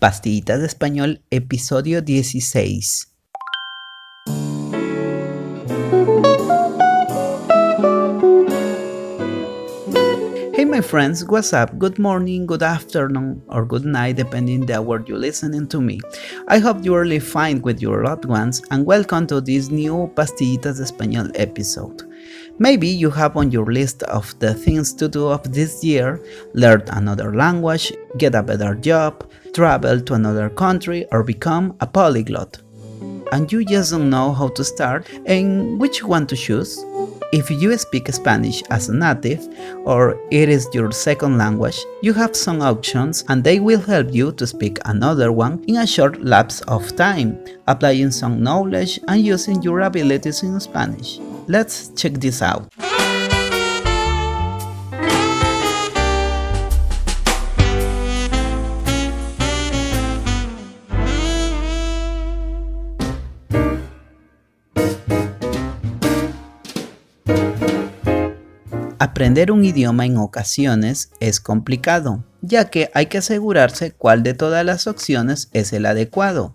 Pastillitas de Español, episodio 16. Hey my friends, what's up? Good morning, good afternoon, or good night depending the hour you're listening to me. I hope you're really fine with your loved ones and welcome to this new Pastillitas de Español episode. Maybe you have on your list of the things to do of this year, learn another language, get a better job, travel to another country, or become a polyglot. And you just don't know how to start and which one to choose? If you speak Spanish as a native, or it is your second language, you have some options and they will help you to speak another one in a short lapse of time, applying some knowledge and using your abilities in Spanish. Let's check this out. Aprender un idioma en ocasiones es complicado, ya que hay que asegurarse cuál de todas las opciones es el adecuado,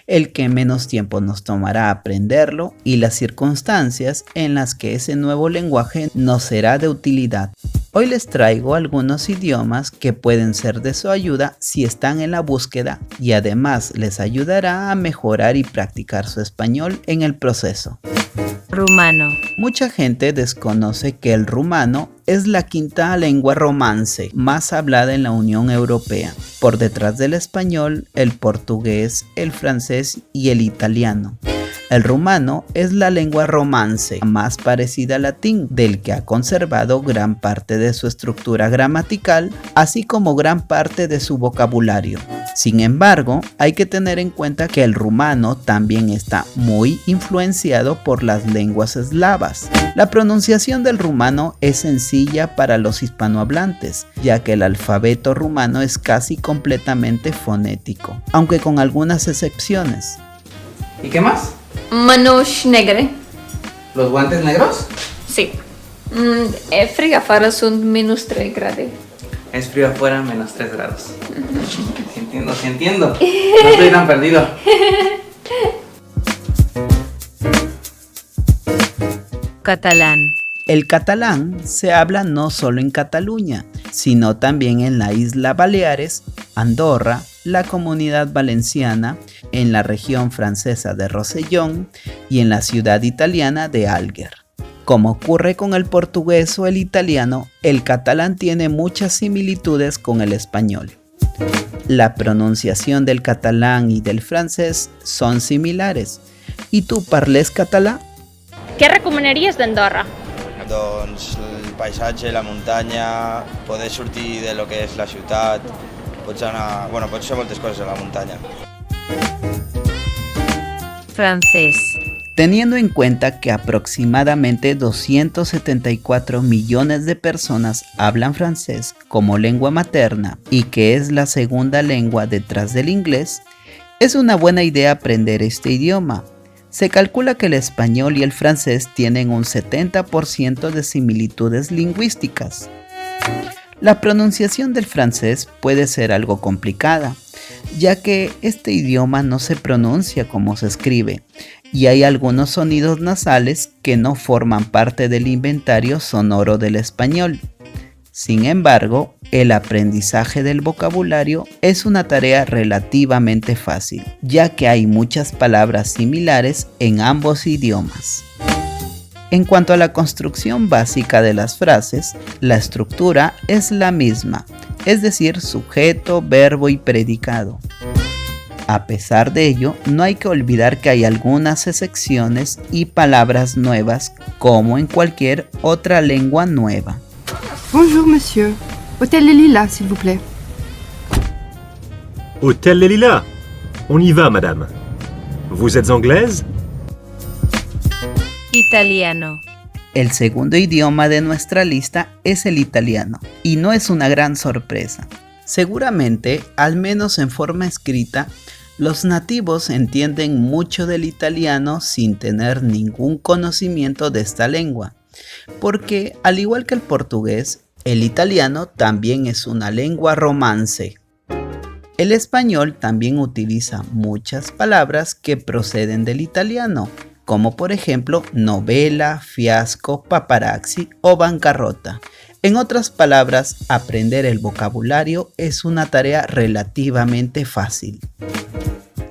el que menos tiempo nos tomará aprenderlo y las circunstancias en las que ese nuevo lenguaje nos será de utilidad. Hoy les traigo algunos idiomas que pueden ser de su ayuda si están en la búsqueda y además les ayudará a mejorar y practicar su español en el proceso. Rumano. Mucha gente desconoce que el rumano es la quinta lengua romance más hablada en la Unión Europea, por detrás del español, el portugués, el francés y el italiano. El rumano es la lengua romance más parecida al latín, del que ha conservado gran parte de su estructura gramatical, así como gran parte de su vocabulario. Sin embargo, hay que tener en cuenta que el rumano también está muy influenciado por las lenguas eslavas. La pronunciación del rumano es sencilla para los hispanohablantes, ya que el alfabeto rumano es casi completamente fonético, aunque con algunas excepciones. ¿Y qué más? Mănuși negre. ¿Los guantes negros? Sí. È frig afară, sunt minus 3 grade. Es frío afuera, menos 3 grados. Sí entiendo. No estoy tan perdido. Catalán. El catalán se habla no solo en Cataluña, sino también en la isla Baleares, Andorra, la Comunidad Valenciana, en la región francesa de Rosellón y en la ciudad italiana de Alger. Como ocurre con el portugués o el italiano, el catalán tiene muchas similitudes con el español. La pronunciación del catalán y del francés son similares. ¿Y tú parles català? Què recomanaries d'Andorra? Doncs el paisatge, la muntanya, poder sortir de lo que és la ciutat, pots fer moltes coses a la muntanya. Francés. Teniendo en cuenta que aproximadamente 274 millones de personas hablan francés como lengua materna y que es la segunda lengua detrás del inglés, es una buena idea aprender este idioma. Se calcula que el español y el francés tienen un 70% de similitudes lingüísticas. La pronunciación del francés puede ser algo complicada, ya que este idioma no se pronuncia como se escribe, y hay algunos sonidos nasales que no forman parte del inventario sonoro del español. Sin embargo, el aprendizaje del vocabulario es una tarea relativamente fácil, ya que hay muchas palabras similares en ambos idiomas. En cuanto a la construcción básica de las frases, la estructura es la misma, es decir, sujeto, verbo y predicado. A pesar de ello, no hay que olvidar que hay algunas excepciones y palabras nuevas, como en cualquier otra lengua nueva. Bonjour monsieur, Hôtel Les Lilas s'il vous plaît. Hôtel Les Lilas. On y va, madame. Vous êtes anglaise? Italiano. El segundo idioma de nuestra lista es el italiano, y no es una gran sorpresa. Seguramente, al menos en forma escrita, los nativos entienden mucho del italiano sin tener ningún conocimiento de esta lengua, porque al igual que el portugués, el italiano también es una lengua romance. El español también utiliza muchas palabras que proceden del italiano, como por ejemplo novela, fiasco, paparazzi o bancarrota. En otras palabras, aprender el vocabulario es una tarea relativamente fácil.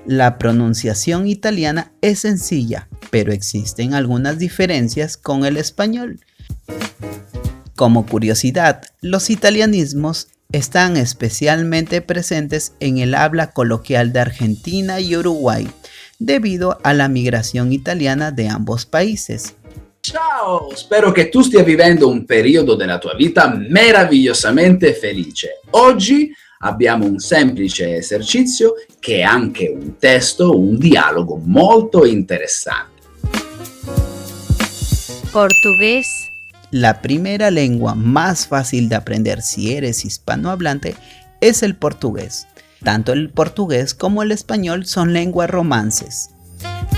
La pronunciación italiana es sencilla, pero existen algunas diferencias con el español. Como curiosidad, los italianismos están especialmente presentes en el habla coloquial de Argentina y Uruguay, debido a la migración italiana de ambos países. Ciao, spero che tu stia vivendo un periodo della tua vita meravigliosamente felice. Oggi abbiamo un semplice esercizio che è anche un testo, un dialogo molto interessante. Portugués. La primera lengua más fácil de aprender si eres hispanohablante es el portugués. Tanto el portugués como el español son lenguas romances.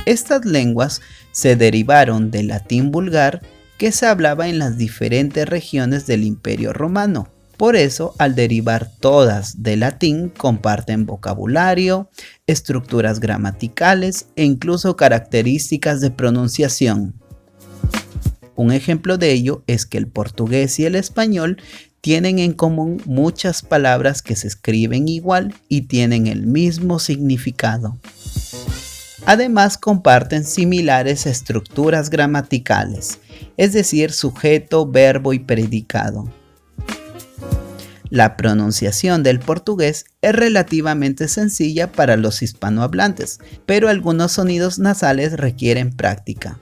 Estas lenguas se derivaron del latín vulgar que se hablaba en las diferentes regiones del Imperio Romano. Por eso, al derivar todas del latín, comparten vocabulario, estructuras gramaticales e incluso características de pronunciación. Un ejemplo de ello es que el portugués y el español tienen en común muchas palabras que se escriben igual y tienen el mismo significado. Además, comparten similares estructuras gramaticales, es decir, sujeto, verbo y predicado. La pronunciación del portugués es relativamente sencilla para los hispanohablantes, pero algunos sonidos nasales requieren práctica.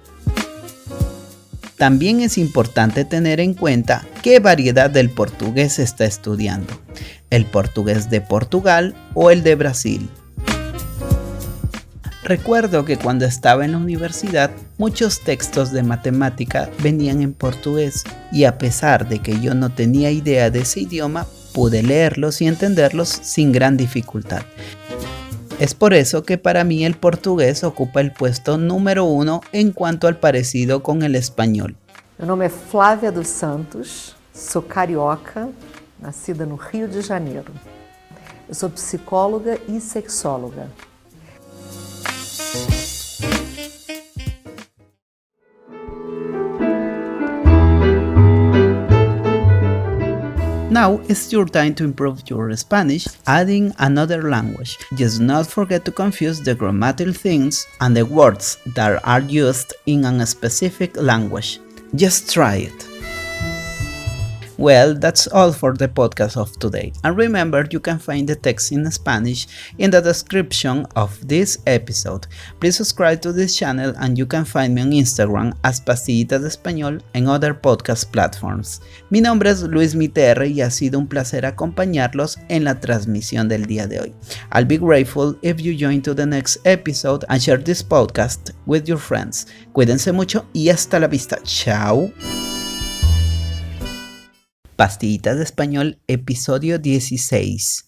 También es importante tener en cuenta qué variedad del portugués se está estudiando, el portugués de Portugal o el de Brasil. Recuerdo que cuando estaba en la universidad, muchos textos de matemática venían en portugués y a pesar de que yo no tenía idea de ese idioma, pude leerlos y entenderlos sin gran dificultad. Es por eso que para mí el portugués ocupa el puesto número 1 en cuanto al parecido con el español. Meu nome é Flávia dos Santos, sou carioca, nascida no Rio de Janeiro. Eu sou psicóloga e sexóloga. Now it's your time to improve your Spanish, adding another language. Just not forget to confuse the grammatical things and the words that are used in a specific language. Just try it. Well, that's all for the podcast of today. And remember, you can find the text in Spanish in the description of this episode. Please subscribe to this channel and you can find me on Instagram as Pastillitas de Español and other podcast platforms. Mi nombre es Luis Miter y ha sido un placer acompañarlos en la transmisión del día de hoy. I'll be grateful if you join to the next episode and share this podcast with your friends. Cuídense mucho y hasta la vista. Chao. Pastillitas de Español, episodio 16.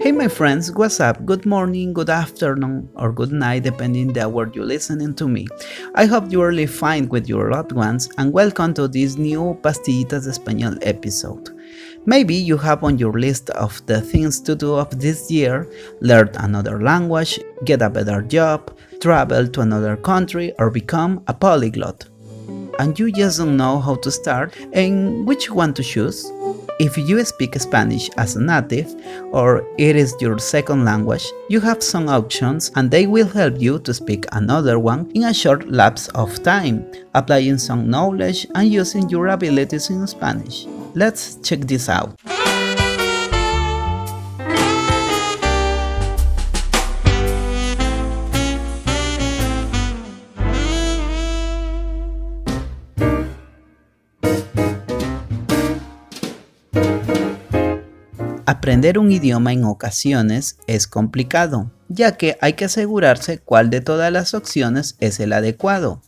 Hey my friends, what's up? Good morning, good afternoon, or good night depending the hour you're listening to me. I hope you're really fine with your loved ones and welcome to this new Pastillitas de Español episode. Maybe you have on your list of the things to do of this year, learn another language, get a better job, travel to another country, or become a polyglot. And you just don't know how to start and which one to choose? If you speak Spanish as a native, or it is your second language, you have some options and they will help you to speak another one in a short lapse of time, applying some knowledge and using your abilities in Spanish. Let's check this out. Aprender un idioma en ocasiones es complicado, ya que hay que asegurarse cuál de todas las opciones es el adecuado,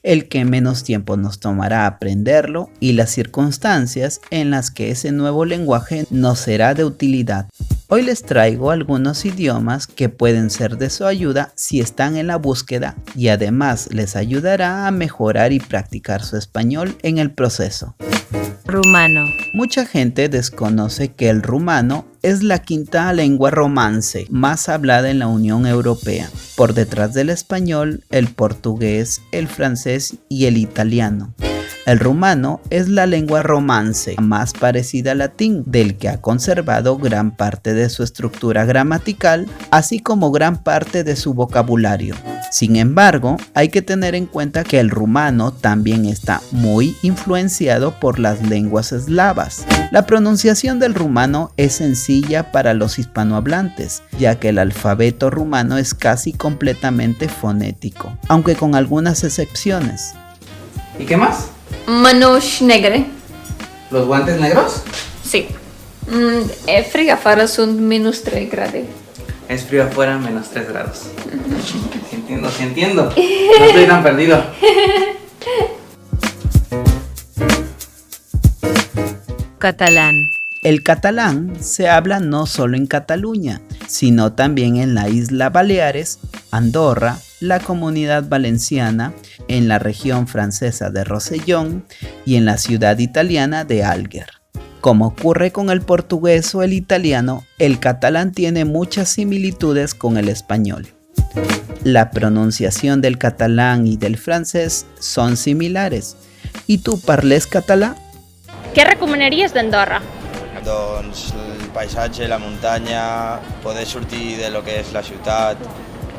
el que menos tiempo nos tomará aprenderlo y las circunstancias en las que ese nuevo lenguaje nos será de utilidad. Hoy les traigo algunos idiomas que pueden ser de su ayuda si están en la búsqueda y además les ayudará a mejorar y practicar su español en el proceso. Rumano. Mucha gente desconoce que el rumano es la quinta lengua romance más hablada en la Unión Europea, por detrás del español, el portugués, el francés y el italiano. El rumano es la lengua romance más parecida al latín, del que ha conservado gran parte de su estructura gramatical, así como gran parte de su vocabulario. Sin embargo, hay que tener en cuenta que el rumano también está muy influenciado por las lenguas eslavas. La pronunciación del rumano es sencilla para los hispanohablantes, ya que el alfabeto rumano es casi completamente fonético, aunque con algunas excepciones. ¿Y qué más? Mănuși negre. ¿Los guantes negros? Sí. E frig afară, sunt -3 grade. Es frío afuera, -3 grados. Sí entiendo. No estoy tan perdido. Catalán. El catalán se habla no solo en Cataluña, sino también en la isla Baleares, Andorra, la Comunidad Valenciana, en la región francesa de Rosellón y en la ciudad italiana de Àlger. Como ocurre con el portugués o el italiano, el catalán tiene muchas similitudes con el español. La pronunciación del catalán y del francès son similares. ¿Y tú parles català? Què recomanaries d'Andorra? Doncs el paisatge, la muntanya, poder sortir de lo que és la ciutat,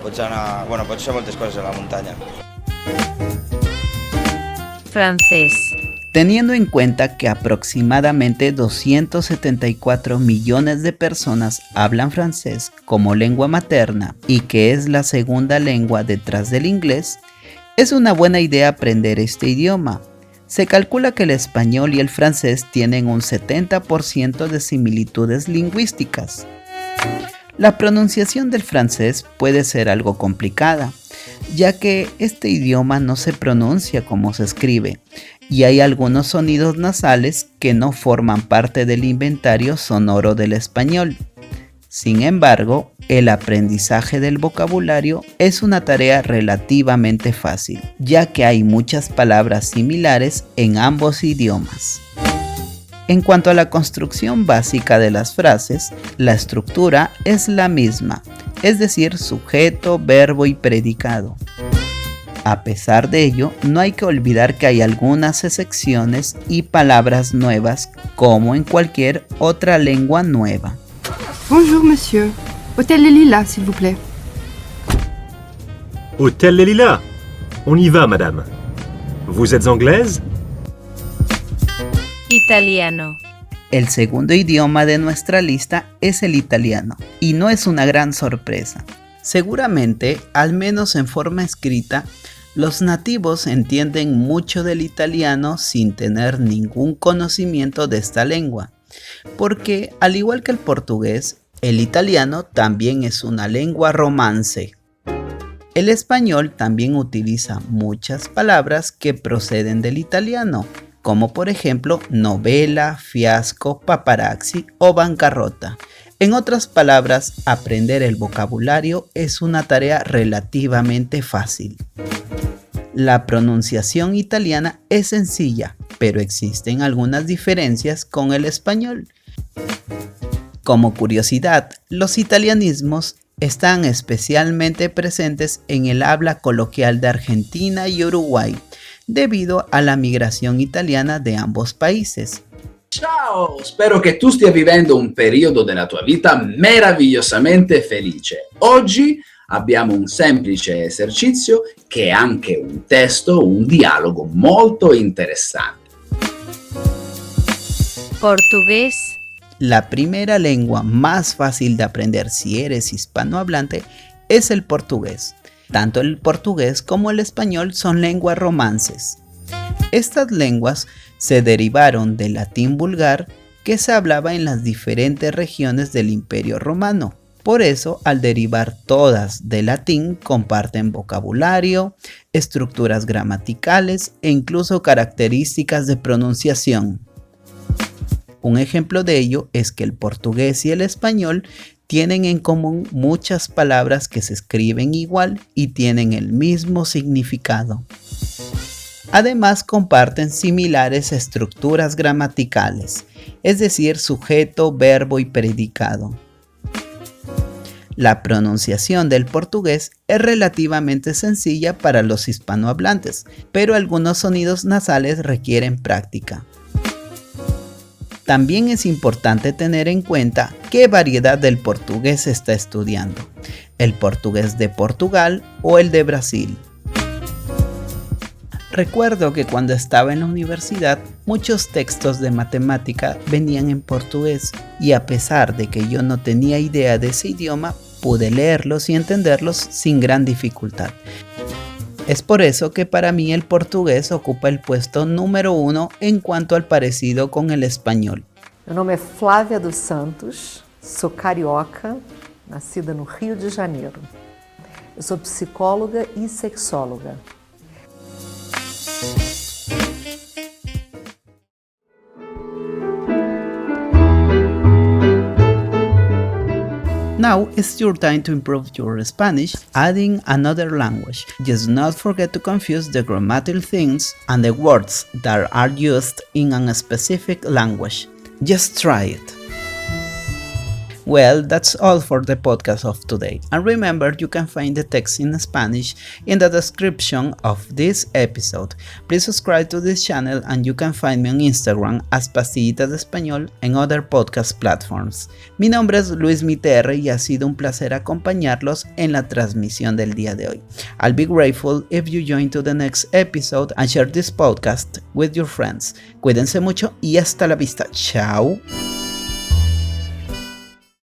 pots fer moltes coses a la muntanya. Francés. Teniendo en cuenta que aproximadamente 274 millones de personas hablan francés como lengua materna y que es la segunda lengua detrás del inglés, es una buena idea aprender este idioma. Se calcula que el español y el francés tienen un 70% de similitudes lingüísticas. La pronunciación del francés puede ser algo complicada, ya que este idioma no se pronuncia como se escribe, y hay algunos sonidos nasales que no forman parte del inventario sonoro del español. Sin embargo, el aprendizaje del vocabulario es una tarea relativamente fácil, ya que hay muchas palabras similares en ambos idiomas. En cuanto a la construcción básica de las frases, la estructura es la misma, es decir, sujeto, verbo y predicado. A pesar de ello, no hay que olvidar que hay algunas excepciones y palabras nuevas, como en cualquier otra lengua nueva. Bonjour monsieur. Hôtel Les Lilas, s'il vous plaît. Hôtel Les Lilas. On y va, madame. Vous êtes anglaise? Italiano. El segundo idioma de nuestra lista es el italiano, y no es una gran sorpresa. Seguramente, al menos en forma escrita, los nativos entienden mucho del italiano sin tener ningún conocimiento de esta lengua, porque al igual que el portugués, el italiano también es una lengua romance. El español también utiliza muchas palabras que proceden del italiano, como por ejemplo novela, fiasco, paparazzi o bancarrota. En otras palabras, aprender el vocabulario es una tarea relativamente fácil. La pronunciación italiana es sencilla, pero existen algunas diferencias con el español. Como curiosidad, los italianismos están especialmente presentes en el habla coloquial de Argentina y Uruguay, debido a la migración italiana de ambos países. Ciao, spero che tu stia vivendo un periodo della tua vita meravigliosamente felice. Oggi abbiamo un semplice esercizio che è anche un testo, un dialogo molto interessante. Portugués. La primera lengua más fácil de aprender si eres hispanohablante es el portugués. Tanto el portugués como el español son lenguas romances. Estas lenguas se derivaron del latín vulgar que se hablaba en las diferentes regiones del Imperio Romano. Por eso, al derivar todas del latín, comparten vocabulario, estructuras gramaticales e incluso características de pronunciación. Un ejemplo de ello es que el portugués y el español tienen en común muchas palabras que se escriben igual y tienen el mismo significado. Además, comparten similares estructuras gramaticales, es decir, sujeto, verbo y predicado. La pronunciación del portugués es relativamente sencilla para los hispanohablantes, pero algunos sonidos nasales requieren práctica. También es importante tener en cuenta qué variedad del portugués se está estudiando, el portugués de Portugal o el de Brasil. Recuerdo que cuando estaba en la universidad, muchos textos de matemática venían en portugués y a pesar de que yo no tenía idea de ese idioma, pude leerlos y entenderlos sin gran dificultad. Es por eso que para mí el portugués ocupa el puesto número 1 en cuanto al parecido con el español. Meu nome é Flávia dos Santos, sou carioca, nascida no Rio de Janeiro. Eu sou psicóloga e sexóloga. Now it's your time to improve your Spanish, adding another language. Just not forget to confuse the grammatical things and the words that are used in a specific language. Just try it. Well, that's all for the podcast of today. And remember, you can find the text in Spanish in the description of this episode. Please subscribe to this channel and you can find me on Instagram as Pastillitas de Español and other podcast platforms. Mi nombre es Luis Miterre y ha sido un placer acompañarlos en la transmisión del día de hoy. I'll be grateful if you join to the next episode and share this podcast with your friends. Cuídense mucho y hasta la vista. Chao.